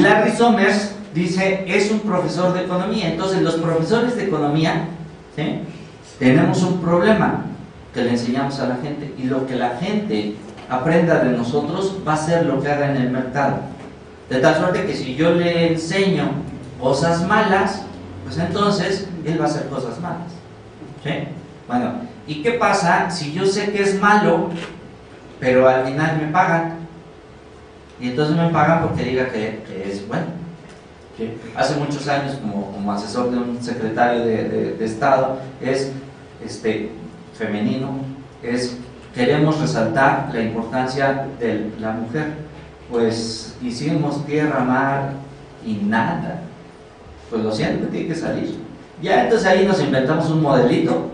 Larry Summers dice, es un profesor de economía. Entonces los profesores de economía, ¿sí?, tenemos un problema que le enseñamos a la gente, y lo que la gente aprenda de nosotros va a ser lo que haga en el mercado, de tal suerte que si yo le enseño cosas malas, pues entonces él va a hacer cosas malas, ¿sí? Bueno, ¿y qué pasa si yo sé que es malo, pero al final me pagan? Y entonces me pagan porque diga que es bueno, ¿sí? Hace muchos años, como asesor de un secretario de Estado, femenino, queremos resaltar la importancia de la mujer. Pues hicimos tierra, mar y nada. Pues lo siento, tiene que salir. Ya, entonces ahí nos inventamos un modelito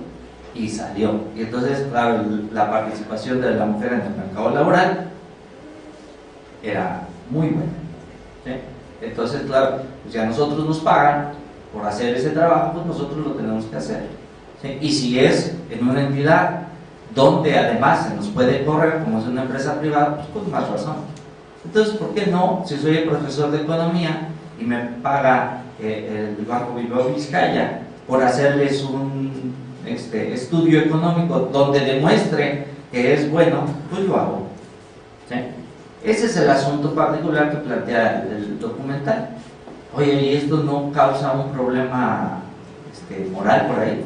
y salió. Y entonces, claro, la participación de la mujer en el mercado laboral era muy buena, ¿sí? Entonces, claro, pues ya nosotros nos pagan por hacer ese trabajo, pues nosotros lo tenemos que hacer, ¿sí? Y si es en una entidad donde además se nos puede correr, como es una empresa privada, pues con más razón. Entonces, ¿por qué no? Si soy el profesor de economía y me paga el Banco Bilbao Vizcaya por hacerles un estudio económico donde demuestre que es bueno, pues lo hago, ¿sí? Ese es el asunto particular que plantea el documental. Oye, ¿y esto no causa un problema moral por ahí?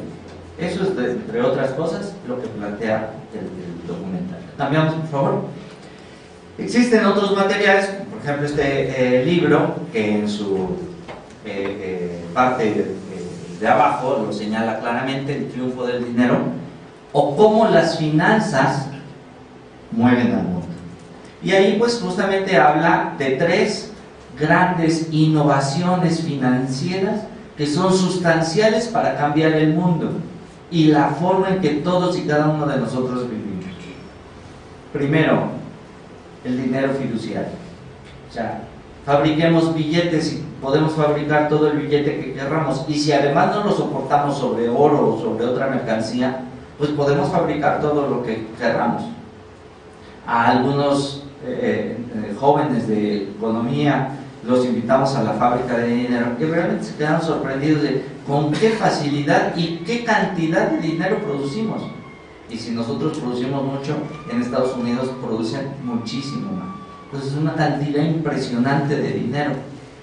Eso es, entre otras cosas, lo que plantea el documental. Cambiamos, por favor. Existen otros materiales, por ejemplo este libro, que en su parte de abajo lo señala claramente, El triunfo del dinero, o cómo las finanzas mueven al mundo. Y ahí pues justamente habla de 3 grandes innovaciones financieras que son sustanciales para cambiar el mundo y la forma en que todos y cada uno de nosotros vivimos. Primero, el dinero fiduciario. O sea, fabriquemos billetes y podemos fabricar todo el billete que querramos, y si además no lo soportamos sobre oro o sobre otra mercancía, pues podemos fabricar todo lo que querramos. A algunos jóvenes de economía los invitamos a la fábrica de dinero y realmente se quedan sorprendidos de con qué facilidad y qué cantidad de dinero producimos. Y si nosotros producimos mucho, en Estados Unidos producen muchísimo más. Entonces es una cantidad impresionante de dinero,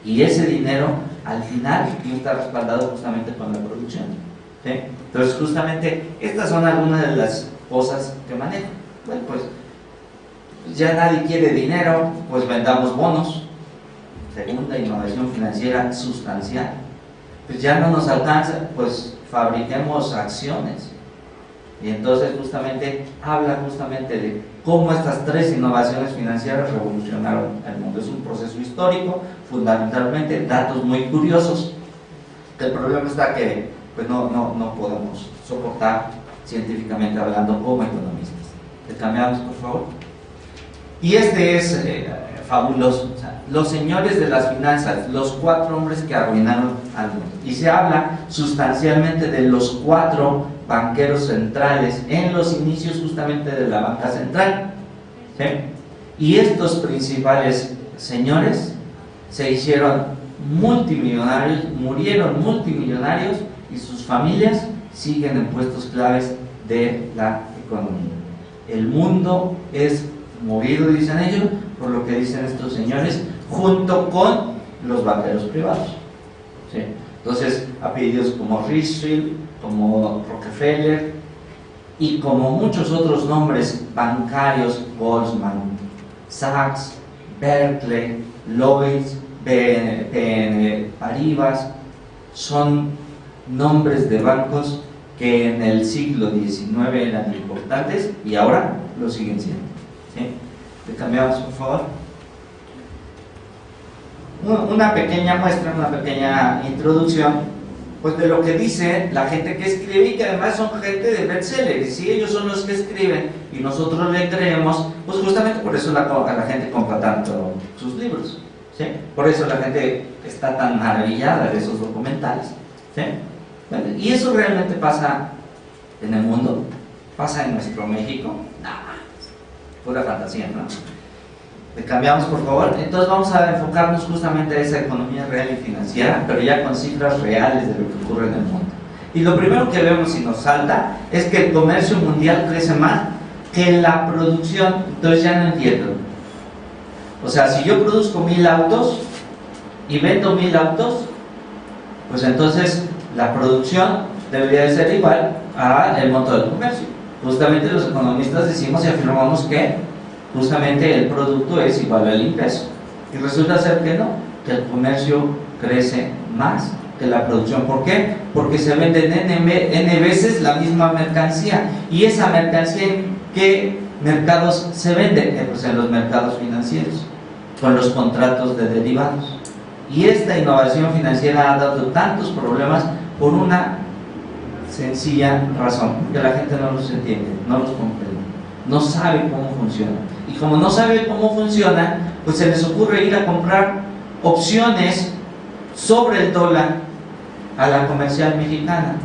y ese dinero al final tiene que estar respaldado justamente con la producción, ¿sí? Entonces justamente estas son algunas de las cosas que manejo. Bueno, pues ya nadie quiere dinero, pues vendamos bonos. Segunda innovación financiera sustancial. Pues ya no nos alcanza, pues fabriquemos acciones. Y entonces justamente habla justamente de cómo estas 3 innovaciones financieras revolucionaron el mundo. Es un proceso histórico, fundamentalmente, datos muy curiosos. El problema está que pues no podemos soportar científicamente hablando como economistas. ¿Le cambiamos, por favor? Y es fabuloso. O sea, los señores de las finanzas, los 4 hombres que arruinaron al mundo. Y se habla sustancialmente de los 4 banqueros centrales en los inicios justamente de la banca central, ¿sí? Y estos principales señores se hicieron multimillonarios, murieron multimillonarios, y sus familias siguen en puestos claves de la economía. El mundo es movido, dicen ellos, por lo que dicen estos señores, junto con los banqueros privados, ¿sí? Entonces, apellidos como Rothschild, como Rockefeller y como muchos otros nombres bancarios, Goldman Sachs, Berkeley, Lloyds, BNP Paribas, son nombres de bancos que en el siglo XIX eran importantes y ahora lo siguen siendo, ¿sí? Le cambiamos, por favor. Una pequeña muestra, una pequeña introducción pues de lo que dice la gente que escribe, y que además son gente de bestsellers. Y si ellos son los que escriben y nosotros le creemos, pues justamente por eso la gente compra tanto sus libros, ¿sí? Por eso la gente está tan maravillada de esos documentales, ¿sí? Y eso realmente pasa en el mundo, pasa en nuestro México, nada, pura fantasía, ¿no? Le cambiamos, por favor. Entonces vamos a enfocarnos justamente a esa economía real y financiera, pero ya con cifras reales de lo que ocurre en el mundo. Y lo primero que vemos y nos salta es que el comercio mundial crece más que la producción. Entonces ya no entiendo. O sea, si yo produzco 1000 autos y vendo 1000 autos, pues entonces la producción debería de ser igual al monto del comercio. Justamente los economistas decimos y afirmamos que justamente el producto es igual al ingreso. Y resulta ser que no, que el comercio crece más que la producción. ¿Por qué? Porque se venden N veces la misma mercancía. ¿Y esa mercancía en qué mercados se vende? Pues en los mercados financieros, con los contratos de derivados. Y esta innovación financiera ha dado tantos problemas por una sencilla razón, que la gente no los entiende, no los comprende, no sabe cómo funciona. Y como no sabe cómo funciona, pues se les ocurre ir a comprar opciones sobre el dólar a la comercial mexicana,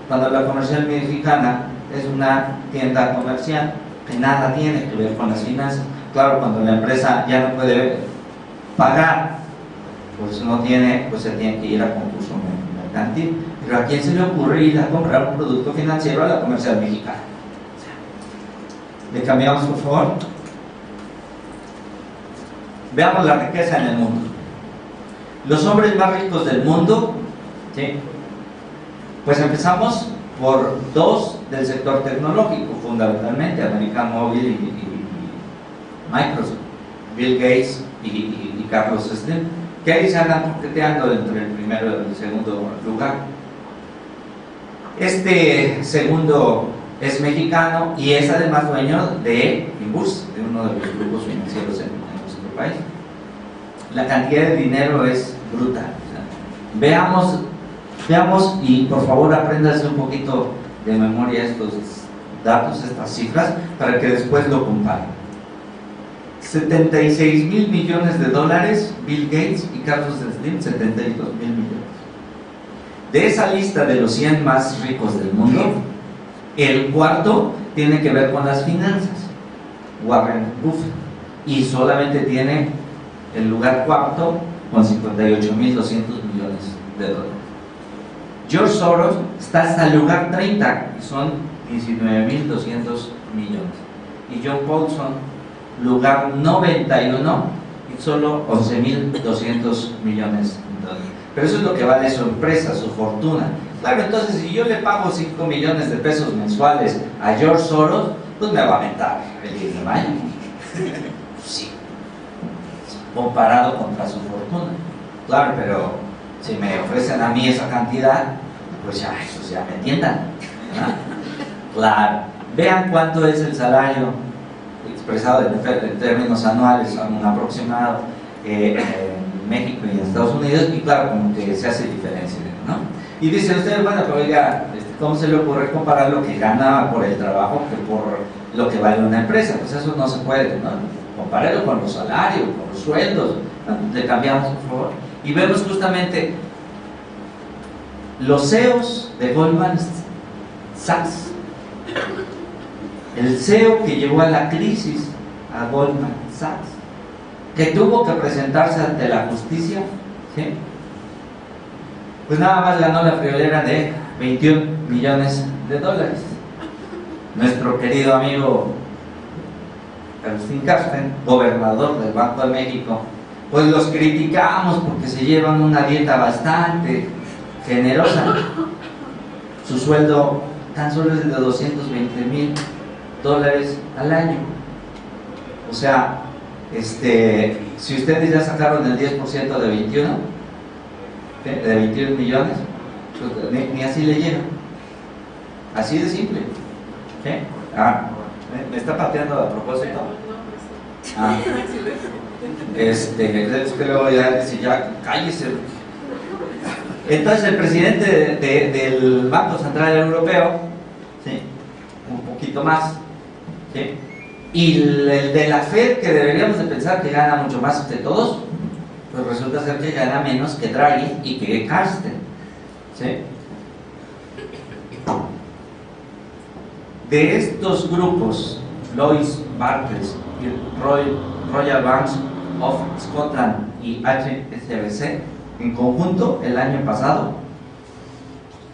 cuando la comercial mexicana es una tienda comercial que nada tiene que ver con las finanzas. Claro, cuando la empresa ya no puede pagar, pues no tiene, pues se tiene que ir a concurso mercantil. Pero ¿a quién se le ocurre ir a comprar un producto financiero a la comercial mexicana? ¿Le cambiamos, por favor? Veamos la riqueza en el mundo. Los hombres más ricos del mundo, ¿sí? Pues empezamos por dos del sector tecnológico, fundamentalmente American Mobile y Microsoft, Bill Gates y Carlos Slim, que ahí se andan coqueteando entre el primero y el segundo lugar. Este segundo es mexicano y es además dueño de Inburs, de uno de los grupos financieros en nuestro país. La cantidad de dinero es brutal. O sea, veamos y por favor apréndase un poquito de memoria estos datos, estas cifras, para que después lo comparen. 76,000 millones de dólares Bill Gates y Carlos Slim, 72,000 millones. De esa lista de los 100 más ricos del mundo, el cuarto tiene que ver con las finanzas, Warren Buffett, y solamente tiene el lugar cuarto con 58,200 millones de dólares. George Soros está hasta el lugar 30 y son 19,200 millones. Y John Paulson, lugar 91 y solo 11,200 millones de dólares. Pero eso es lo que vale su empresa, su fortuna. Claro, entonces si yo le pago 5 millones de pesos mensuales a George Soros, pues me va a aventar el 10 de mayo. Sí, comparado contra su fortuna. Claro, pero si me ofrecen a mí esa cantidad, pues ya, eso ya me entiendan, ¿verdad? Claro, vean cuánto es el salario expresado en términos anuales, un aproximado en México y en Estados Unidos, y claro, como que se hace diferencia, ¿no? Y dice usted, bueno, pero oiga, ¿cómo se le ocurre comparar lo que gana por el trabajo que por lo que vale una empresa? Pues eso no se puede, ¿no? Compárelo con los salarios, con los sueldos. Le cambiamos, por favor. Y vemos justamente los CEOs de Goldman Sachs. El CEO que llevó a la crisis a Goldman Sachs, que tuvo que presentarse ante la justicia, ¿sí? Pues nada más ganó la friolera de 21 millones de dólares. Nuestro querido amigo Agustín Carsten, gobernador del Banco de México, pues los criticamos porque se llevan una dieta bastante generosa. Su sueldo tan solo es de 220,000 dólares al año. O sea, si ustedes ya sacaron el 10% de 21, ¿sí? De 21 millones, pues ni así le llega. Así de simple. ¿Sí? ¿Me está pateando a propósito? Es que luego ya dice, ya cállese. Entonces el presidente del Banco Central Europeo, ¿sí? Un poquito más, ¿sí? Y el de la Fed, que deberíamos de pensar que gana mucho más que todos, pues resulta ser que gana menos que Draghi y que Carsten, ¿sí? De estos grupos, Lois Barclays y Royal Banks of Scotland y HSBC, en conjunto el año pasado,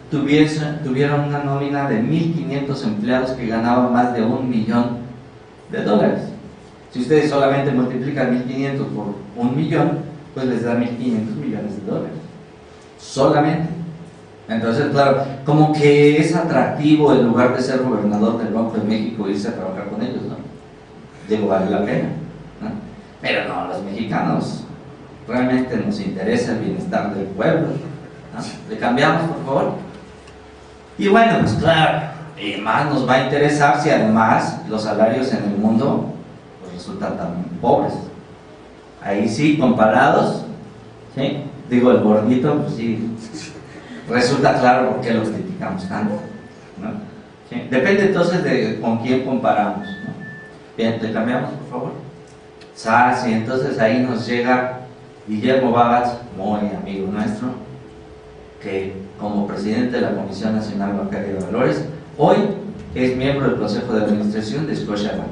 tuvieron una nómina de 1.500 empleados que ganaban más de $1 millón. Si ustedes solamente multiplican 1.500 por 1 millón, pues les da 1.500 millones de dólares. Solamente. Entonces, claro, como que es atractivo en lugar de ser gobernador del Banco de México irse a trabajar con ellos, ¿no? Digo, vale la pena, ¿no? Pero no, los mexicanos realmente nos interesa el bienestar del pueblo, ¿no? ¿Le cambiamos, por favor? Y bueno, pues claro, y más nos va a interesar si además los salarios en el mundo pues resultan tan pobres. Ahí sí, comparados, ¿sí? Digo, el gordito, pues sí, resulta claro por qué los criticamos tanto, ¿no? ¿Sí? Depende entonces de con quién comparamos, ¿no? Bien, ¿le cambiamos, por favor? Sí, entonces ahí nos llega Guillermo Babatz, muy amigo nuestro, que como presidente de la Comisión Nacional Bancaria de Valores, hoy es miembro del Consejo de Administración de Scotiabank,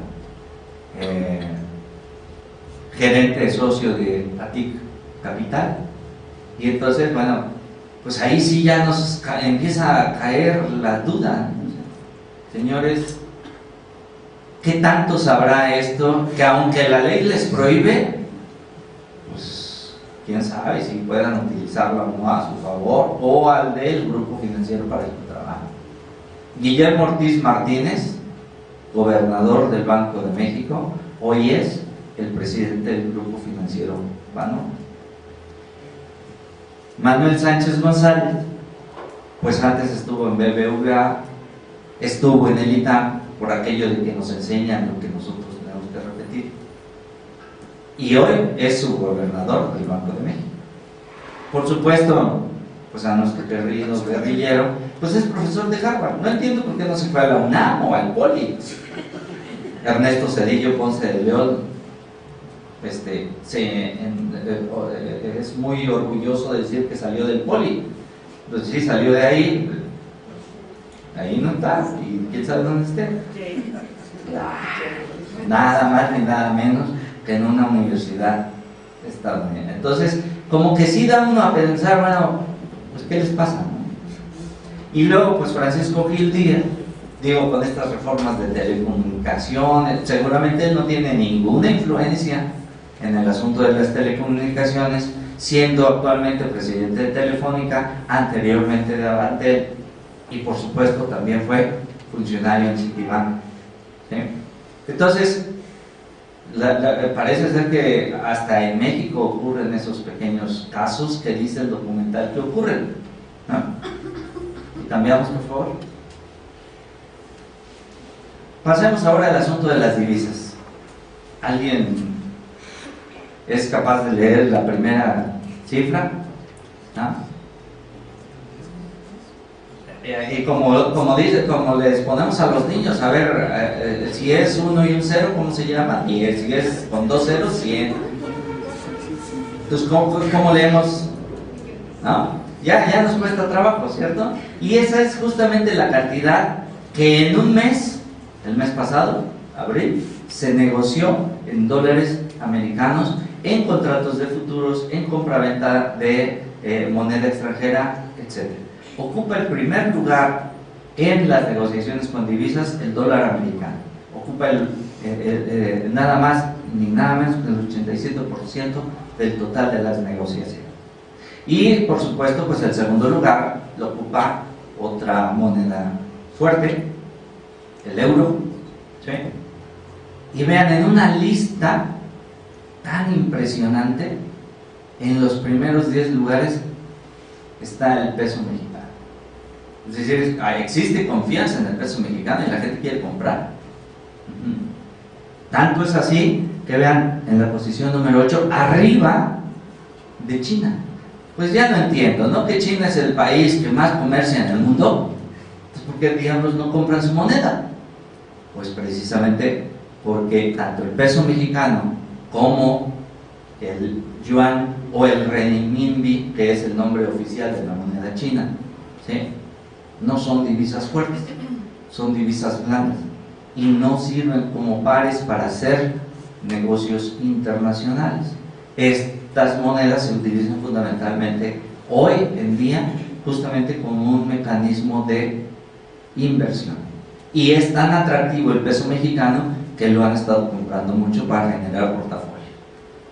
gerente socio de ATIC Capital. Y entonces, bueno, pues ahí sí ya nos empieza a caer la duda, ¿no? Señores, ¿qué tanto sabrá esto? Que aunque la ley les prohíbe, pues quién sabe si puedan utilizarlo o no a su favor o al del grupo financiero para el que trabajan. Guillermo Ortiz Martínez, gobernador del Banco de México, hoy es el presidente del grupo financiero Banorte. Manuel Sánchez González, pues antes estuvo en BBVA, estuvo en el ITAM, por aquello de que nos enseñan lo que nosotros tenemos que repetir, y hoy es su gobernador del Banco de México. Por supuesto, pues a nuestro querido guerrillero, pues es profesor de Harvard. No entiendo por qué no se fue a la UNAM o al Poli. Ernesto Zedillo Ponce de León es muy orgulloso de decir que salió del Poli. Pues sí, salió de ahí. Ahí no está, y quién sabe dónde esté. Nada más ni nada menos que en una universidad estadounidense. Entonces, como que sí da uno a pensar, bueno, pues ¿qué les pasa, no? Y luego, pues Francisco Gil Díaz, digo, con estas reformas de telecomunicaciones, seguramente él no tiene ninguna influencia en el asunto de las telecomunicaciones, siendo actualmente presidente de Telefónica, anteriormente de Avantel, y por supuesto también fue funcionario en Citibank, ¿sí? Entonces, parece ser que hasta en México ocurren esos pequeños casos que dice el documental que ocurren, ¿no? Y cambiamos, por favor. Pasemos ahora al asunto de las divisas. ¿Alguien es capaz de leer la primera cifra? ¿No? Y como les ponemos a los niños, a ver, si es 1 y un 0, ¿cómo se llama? Y si es con 2 ceros, 100. Entonces, ¿cómo leemos? ¿No? Ya nos cuesta trabajo, ¿cierto? Y esa es justamente la cantidad que en un mes, el mes pasado, abril, se negoció en dólares americanos, en contratos de futuros, en compraventa de moneda extranjera, etc. Ocupa el primer lugar en las negociaciones con divisas el dólar americano. Ocupa nada más ni nada menos que el 87% del total de las negociaciones. Y por supuesto, pues el segundo lugar lo ocupa otra moneda fuerte, el euro, ¿sí? Y vean, en una lista tan impresionante, en los primeros 10 lugares está el peso mexicano. Es decir, existe confianza en el peso mexicano y la gente quiere comprar. Tanto es así que vean en la posición número 8, arriba de China. Pues ya no entiendo, ¿no? Que China es el país que más comercia en el mundo. Entonces, ¿por qué diablos no compran su moneda? Pues precisamente porque tanto el peso mexicano como el yuan o el renminbi, que es el nombre oficial de la moneda china, ¿sí?, no son divisas fuertes, son divisas blandas y no sirven como pares para hacer negocios internacionales. Estas monedas se utilizan fundamentalmente hoy en día justamente como un mecanismo de inversión. Y es tan atractivo el peso mexicano que lo han estado comprando mucho para generar portafolio.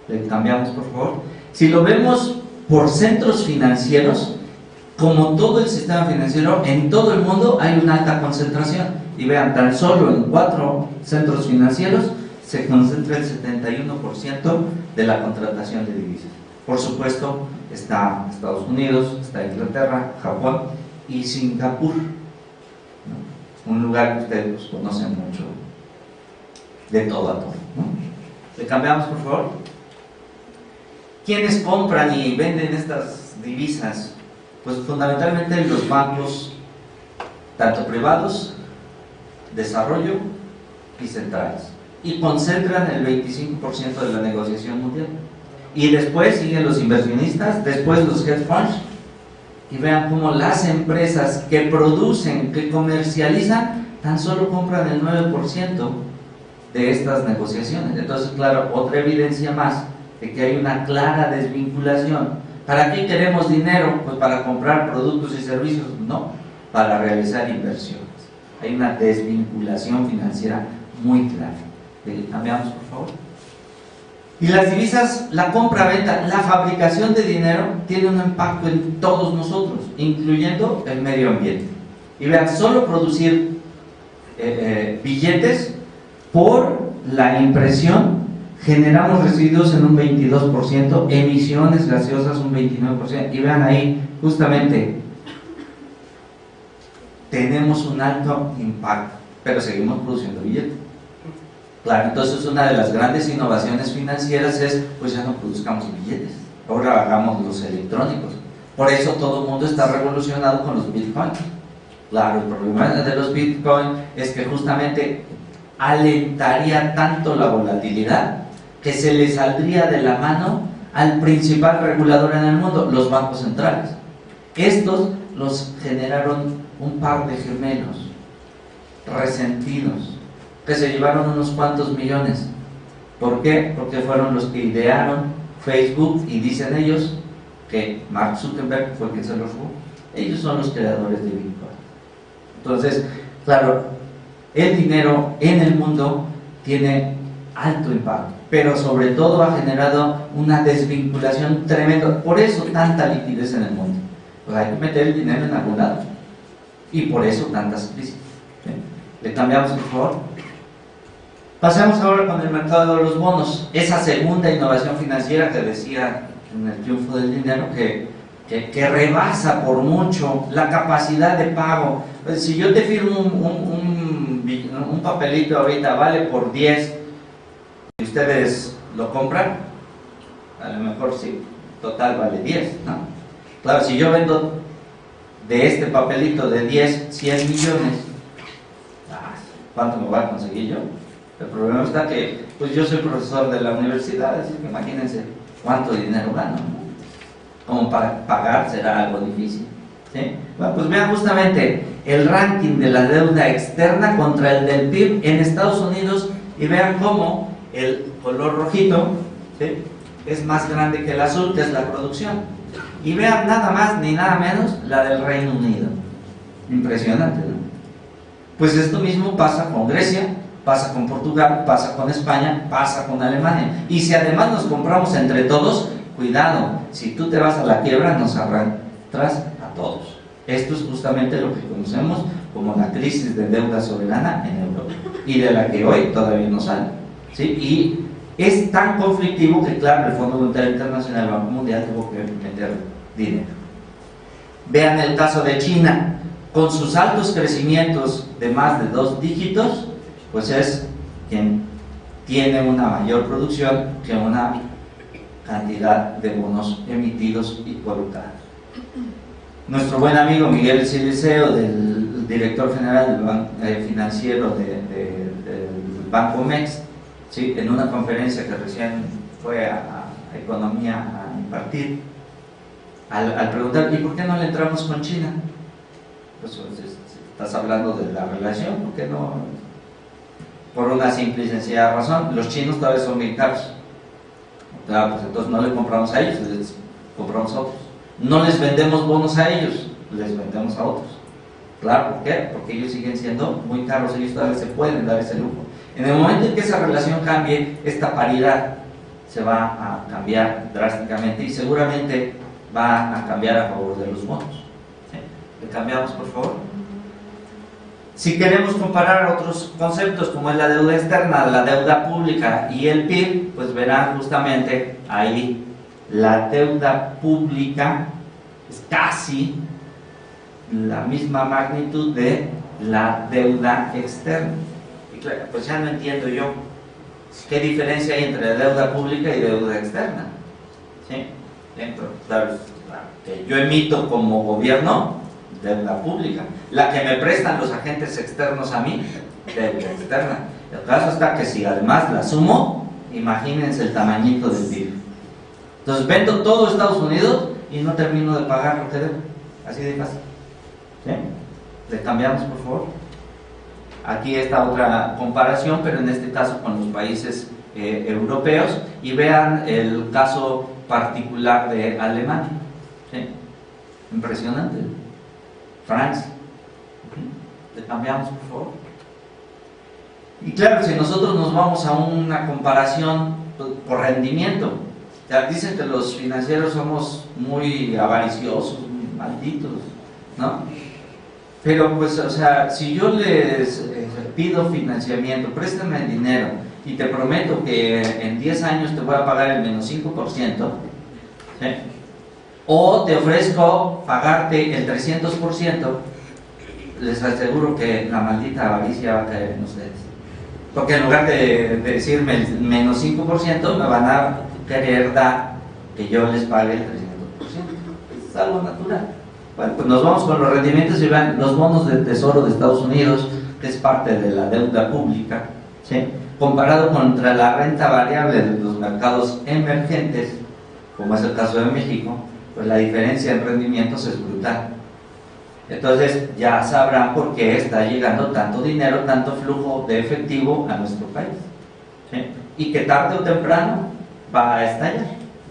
Le cambiamos, por favor. Si lo vemos por centros financieros, como todo el sistema financiero, en todo el mundo hay una alta concentración. Y vean, tan solo en 4 centros financieros se concentra el 71% de la contratación de divisas. Por supuesto, está Estados Unidos, está Inglaterra, Japón y Singapur, ¿no? Un lugar que ustedes pues, conocen mucho, de todo a todo, ¿no? Le cambiamos, por favor. ¿Quiénes compran y venden estas divisas? Pues fundamentalmente los bancos, tanto privados, desarrollo y centrales, y concentran el 25% de la negociación mundial. Y después siguen los inversionistas, después los hedge funds, y vean cómo las empresas que producen, que comercializan, tan solo compran el 9% de estas negociaciones. Entonces, claro, otra evidencia más de que hay una clara desvinculación. ¿Para qué queremos dinero? Pues para comprar productos y servicios, no, para realizar inversiones. Hay una desvinculación financiera muy clara. ¿Le cambiamos, por favor? Y las divisas, la compra-venta, la fabricación de dinero tiene un impacto en todos nosotros, incluyendo el medio ambiente. Y vean, solo producir billetes, por la impresión generamos residuos en un 22%, emisiones gaseosas un 29%, y vean ahí, justamente, tenemos un alto impacto, pero seguimos produciendo billetes. Claro, entonces una de las grandes innovaciones financieras es, pues ya no produzcamos billetes, ahora hagamos los electrónicos. Por eso todo el mundo está revolucionado con los bitcoins. Claro, el problema de los bitcoins es que justamente alentaría tanto la volatilidad que se le saldría de la mano al principal regulador en el mundo, los bancos centrales. Estos los generaron un par de gemelos resentidos que se llevaron unos cuantos millones. ¿Por qué? Porque fueron los que idearon Facebook, y dicen ellos que Mark Zuckerberg fue quien se los robó. Ellos son los creadores de Bitcoin. Entonces, claro, el dinero en el mundo tiene alto impacto, pero sobre todo ha generado una desvinculación tremenda. Por eso tanta liquidez en el mundo. Pues hay que meter el dinero en algún lado, y por eso tantas crisis. ¿Sí? Le cambiamos, por favor. Pasemos ahora con el mercado de los bonos, esa segunda innovación financiera que decía en el triunfo del dinero, que rebasa por mucho la capacidad de pago. Pues si yo te firmo un papelito ahorita, vale por 10, y ustedes lo compran, a lo mejor sí, total vale 10, ¿no? Claro, si yo vendo de este papelito de 10, 100 millones, ¿cuánto me voy a conseguir yo? El problema está que, pues yo soy profesor de la universidad, así que imagínense cuánto dinero gano, ¿no? Como para pagar será algo difícil, ¿sí? Bueno, pues vean justamente el ranking de la deuda externa contra el del PIB en Estados Unidos, y vean cómo el color rojito, ¿sí?, es más grande que el azul, que es la producción. Y vean nada más ni nada menos la del Reino Unido. Impresionante, ¿no? Pues esto mismo pasa con Grecia, pasa con Portugal, pasa con España, pasa con Alemania. Y si además nos compramos entre todos, cuidado, si tú te vas a la quiebra, nos arrastras a todos. Esto es justamente lo que conocemos como la crisis de deuda soberana en Europa, y de la que hoy todavía no sale, ¿sí? Y es tan conflictivo que, claro, el Fondo Monetario Internacional, el Banco Mundial, tuvo que meter dinero. Vean el caso de China, con sus altos crecimientos de más de 2 dígitos, pues es quien tiene una mayor producción que una cantidad de bonos emitidos y colocados. Nuestro buen amigo Miguel Siliceo, del director general del financiero del Banco MEX, ¿sí?, en una conferencia que recién fue a Economía a impartir, al preguntar, ¿y por qué no le entramos con China? Pues estás hablando de la relación, ¿por qué no? Por una simple y sencilla razón, los chinos todavía son bien caros. Claro, pues entonces no les compramos a ellos, les compramos a otros. No les vendemos bonos a ellos, les vendemos a otros. Claro, ¿por qué? Porque ellos siguen siendo muy caros, ellos todavía se pueden dar ese lujo. En el momento en que esa relación cambie, esta paridad se va a cambiar drásticamente y seguramente va a cambiar a favor de los bonos. ¿Sí? ¿Le cambiamos, por favor? Si queremos comparar otros conceptos como es la deuda externa, la deuda pública y el PIB, pues verán justamente ahí la deuda pública es casi la misma magnitud de la deuda externa. Y claro, pues ya no entiendo yo qué diferencia hay entre deuda pública y deuda externa. ¿Sí? Claro, que yo emito como gobierno, deuda pública. La que me prestan los agentes externos a mí, deuda externa. El caso está que si además la sumo, imagínense el tamañito del PIB. Entonces vendo todo Estados Unidos y no termino de pagar lo que debo. Así de fácil. ¿Sí? ¿Le cambiamos, por favor? Aquí está otra comparación, pero en este caso con los países europeos, y vean el caso particular de Alemania. ¿Sí? Impresionante. Francia. ¿Le cambiamos, por favor? Y claro, si nosotros nos vamos a una comparación por rendimiento, ya dicen que los financieros somos muy avariciosos, muy malditos, ¿no? Pero pues, o sea, si yo les pido financiamiento, préstame el dinero y te prometo que en 10 años te voy a pagar el menos 5%, ¿sí? O te ofrezco pagarte el 300%, les aseguro que la maldita avaricia va a caer en ustedes. Porque en lugar de decirme el menos 5%, me van a querer dar que yo les pague el 300%. Es algo natural. Bueno, pues nos vamos con los rendimientos y vean los bonos del Tesoro de Estados Unidos, que es parte de la deuda pública, ¿sí? Comparado contra la renta variable de los mercados emergentes, como es el caso de México, pues la diferencia en rendimientos es brutal. Entonces ya sabrán por qué está llegando tanto dinero, tanto flujo de efectivo a nuestro país, ¿sí? Y que tarde o temprano va a estallar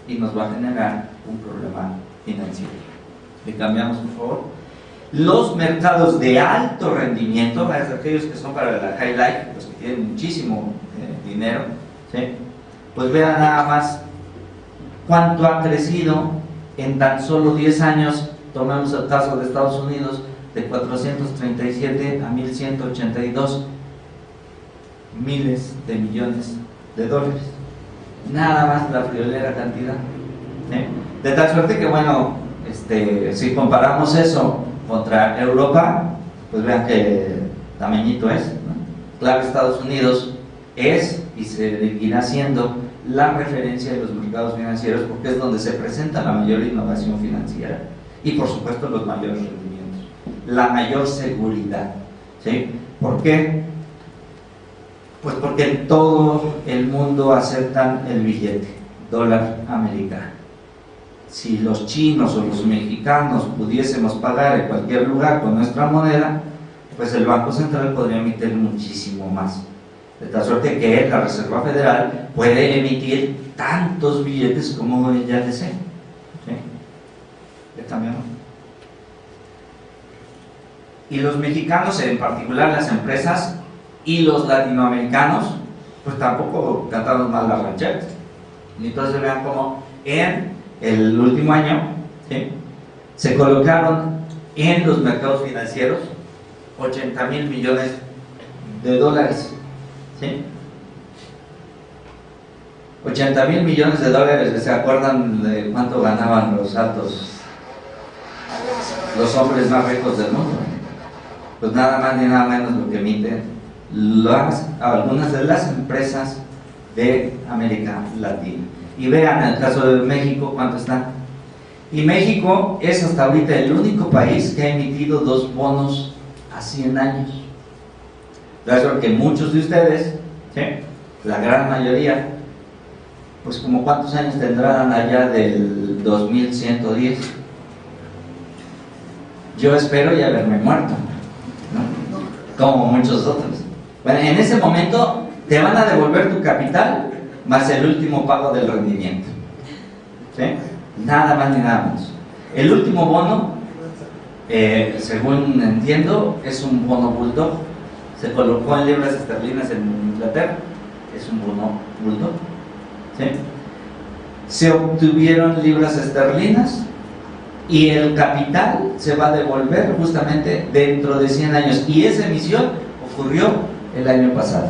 y nos va a generar un problema financiero. Le cambiamos, por favor. Los mercados de alto rendimiento, aquellos que son para la high life, los que tienen muchísimo dinero, ¿sí? Pues vean nada más cuánto ha crecido en tan solo 10 años. Tomemos el caso de Estados Unidos, de 437 a 1182 miles de millones de dólares. Nada más la friolera cantidad, ¿sí? De tal suerte que, bueno, si comparamos eso contra Europa, pues vean que tamañito es, ¿no? Claro, Estados Unidos es y seguirá siendo la referencia de los mercados financieros porque es donde se presenta la mayor innovación financiera y por supuesto los mayores rendimientos, la mayor seguridad, ¿sí? ¿Por qué? Pues porque en todo el mundo aceptan el billete, dólar americano. Si los chinos o los mexicanos pudiésemos pagar en cualquier lugar con nuestra moneda, pues el Banco Central podría emitir muchísimo más. De tal suerte que la Reserva Federal puede emitir tantos billetes como ella desee. ¿Sí? ¿Le cambiamos? Y los mexicanos, en particular las empresas, y los latinoamericanos, pues tampoco cantamos mal las rancheras. Y entonces vean cómo en el último año, ¿sí?, se colocaron en los mercados financieros 80,000 millones de dólares, ¿sí? 80,000 millones de dólares. ¿Se acuerdan de cuánto ganaban los hombres más ricos del mundo? Pues nada más ni nada menos lo que emiten algunas de las empresas de América Latina. Y vean el caso de México, ¿cuánto está? Y México es hasta ahorita el único país que ha emitido 2 bonos a 100 años. Claro que muchos de ustedes, ¿sí?, la gran mayoría, pues como cuántos años tendrán allá del 2110. Yo espero ya haberme muerto, ¿no?, como muchos otros. Bueno, en ese momento te van a devolver tu capital más el último pago del rendimiento. ¿Sí? Nada más ni nada menos. El último bono, según entiendo, es un bono bulldog. Se colocó en libras esterlinas en Inglaterra. Es un bono bulldog. ¿Sí? Se obtuvieron libras esterlinas y el capital se va a devolver justamente dentro de 100 años. Y esa emisión ocurrió el año pasado.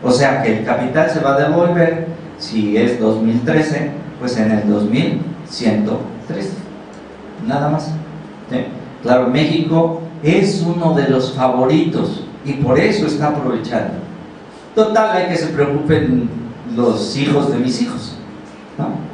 O sea que el capital se va a devolver, si es 2013, pues en el 2113. Nada más. ¿Sí? Claro, México es uno de los favoritos y por eso está aprovechando. Total, hay que se preocupen los hijos de mis hijos, ¿no?